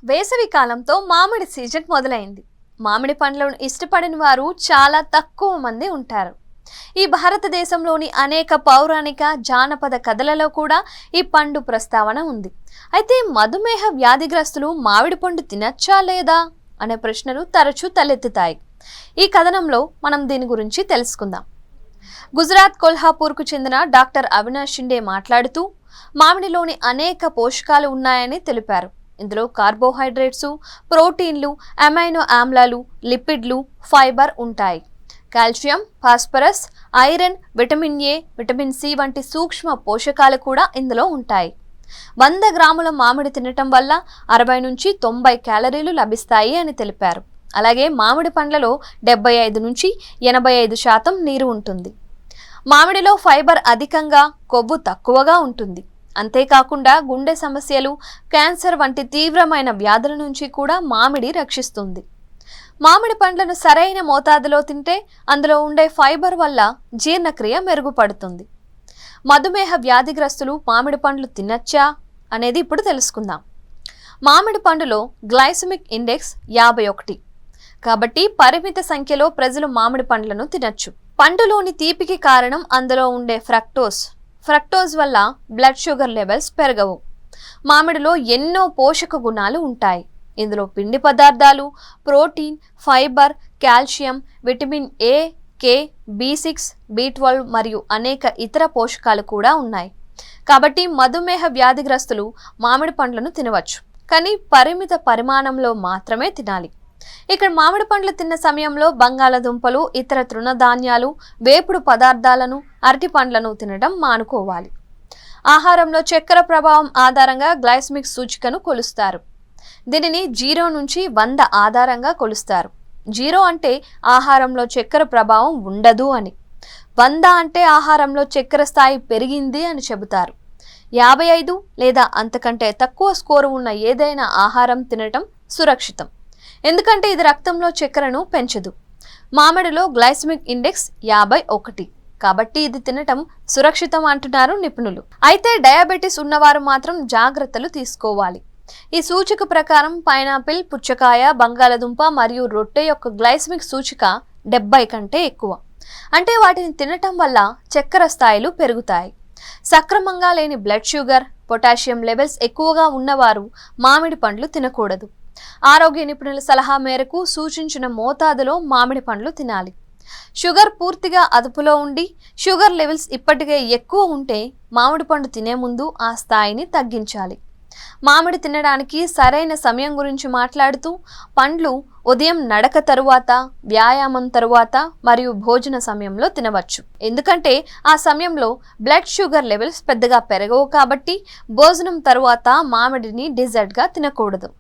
వేసవి కాలంతో మామిడి సీజన్ మొదలైంది. మామిడి పండ్లను ఇష్టపడని వారు చాలా తక్కువ మంది ఉంటారు. ఈ భారతదేశంలోని అనేక పౌరాణిక జానపద కథలలో కూడా ఈ పండు ప్రస్తావన ఉంది. అయితే మధుమేహ వ్యాధిగ్రస్తులు మామిడి పండు తినచ్చా లేదా అనే ప్రశ్నలు తరచూ తలెత్తుతాయి. ఈ కథనంలో మనం దీని గురించి తెలుసుకుందాం. గుజరాత్ కొల్హాపూర్కు చెందిన డాక్టర్ అవినాష్ షిండే మాట్లాడుతూ మామిడిలోని అనేక పోషకాలు ఉన్నాయని తెలిపారు. ఇందులో కార్బోహైడ్రేట్స్, ప్రోటీన్లు, అమైనో ఆమ్లాలు, లిపిడ్లు, ఫైబర్ ఉంటాయి. Calcium, phosphorus, iron, vitamin A, vitamin C వంటి సూక్ష్మ పోషకాలు కూడా ఇందులో ఉంటాయి. 100 గ్రాముల మామిడి తినటం వల్ల 60 నుంచి 90 క్యాలరీలు లభిస్తాయి అని తెలిపారు. అలాగే మామిడి పండ్లలో 75 నుంచి 85% నీరు ఉంటుంది. మామిడిలో ఫైబర్ అధికంగా, కొవ్వు తక్కువగా ఉంటుంది. అంతేకాకుండా గుండె సమస్యలు, క్యాన్సర్ వంటి తీవ్రమైన వ్యాధుల నుంచి కూడా మామిడి రక్షిస్తుంది. మామిడి పండ్లను సరైన మోతాదులో తింటే అందులో ఉండే ఫైబర్ వల్ల జీర్ణక్రియ మెరుగుపడుతుంది. మధుమేహ వ్యాధిగ్రస్తులు మామిడి పండ్లు తినచ్చా అనేది ఇప్పుడు తెలుసుకుందాం. మామిడి పండులో గ్లైసెమిక్ ఇండెక్స్ 51. కాబట్టి పరిమిత సంఖ్యలో ప్రజలు మామిడి పండ్లను తినచ్చు. పండులోని తీపికి కారణం అందులో ఉండే ఫ్రక్టోజ్ వల్ల బ్లడ్ షుగర్ లెవెల్స్ పెరగవు. మామిడిలో ఎన్నో పోషక గుణాలు ఉంటాయి. ఇందులో పిండి పదార్థాలు, protein, fibre, calcium, vitamin A, K, B6, B12 మరియు అనేక ఇతర పోషకాలు కూడా ఉన్నాయి. కాబట్టి మధుమేహ వ్యాధిగ్రస్తులు మామిడి పండ్లను తినవచ్చు, కానీ పరిమిత పరిమాణంలో మాత్రమే తినాలి. ఇక్కడ మామిడి పండ్లు తిన్న సమయంలో బంగాళదుంపలు, ఇతర తృణధాన్యాలు, వేపుడు పదార్థాలను, అరటి పండ్లను తినడం మానుకోవాలి. ఆహారంలో చక్కెర ప్రభావం ఆధారంగా గ్లైసెమిక్ సూచికను కొలుస్తారు. దీనిని 0 నుంచి 100 ఆధారంగా కొలుస్తారు. 0 అంటే ఆహారంలో చక్కెర ప్రభావం ఉండదు అని, 100 అంటే ఆహారంలో చక్కెర స్థాయి పెరిగింది అని చెబుతారు. 55 లేదా అంతకంటే తక్కువ స్కోరు ఉన్న ఏదైనా ఆహారం తినటం సురక్షితం, ఎందుకంటే ఇది రక్తంలో చక్కెరను పెంచదు. మామిడిలో గ్లైసెమిక్ ఇండెక్స్ 51, కాబట్టి ఇది తినటం సురక్షితం అంటున్నారు నిపుణులు. అయితే డయాబెటీస్ ఉన్నవారు మాత్రం జాగ్రత్తలు తీసుకోవాలి. ఈ సూచిక ప్రకారం పైనాపిల్, పుచ్చకాయ, బంగాళదుంప మరియు రొట్టె యొక్క గ్లైసెమిక్ సూచిక 70 కంటే ఎక్కువ. అంటే వాటిని తినటం వల్ల చక్కెర స్థాయిలు పెరుగుతాయి. సక్రమంగా లేని బ్లడ్ షుగర్, పొటాషియం లెవెల్స్ ఎక్కువగా ఉన్నవారు మామిడి పండ్లు తినకూడదు. ఆరోగ్య నిపుణుల సలహా మేరకు సూచించిన మోతాదులో మామిడి పండ్లు తినాలి. షుగర్ పూర్తిగా అదుపులో ఉండి షుగర్ లెవెల్స్ ఇప్పటికే ఎక్కువ ఉంటే మామిడి పండు తినే ముందు ఆ స్థాయిని తగ్గించాలి. మామిడి తినడానికి సరైన సమయం గురించి మాట్లాడుతూ పండ్లు ఉదయం నడక తరువాత, వ్యాయామం తరువాత మరియు భోజన సమయంలో తినవచ్చు. ఎందుకంటే ఆ సమయంలో బ్లడ్ షుగర్ లెవెల్స్ పెద్దగా పెరగవు. కాబట్టి భోజనం తరువాత మామిడిని డిజర్ట్గా తినకూడదు.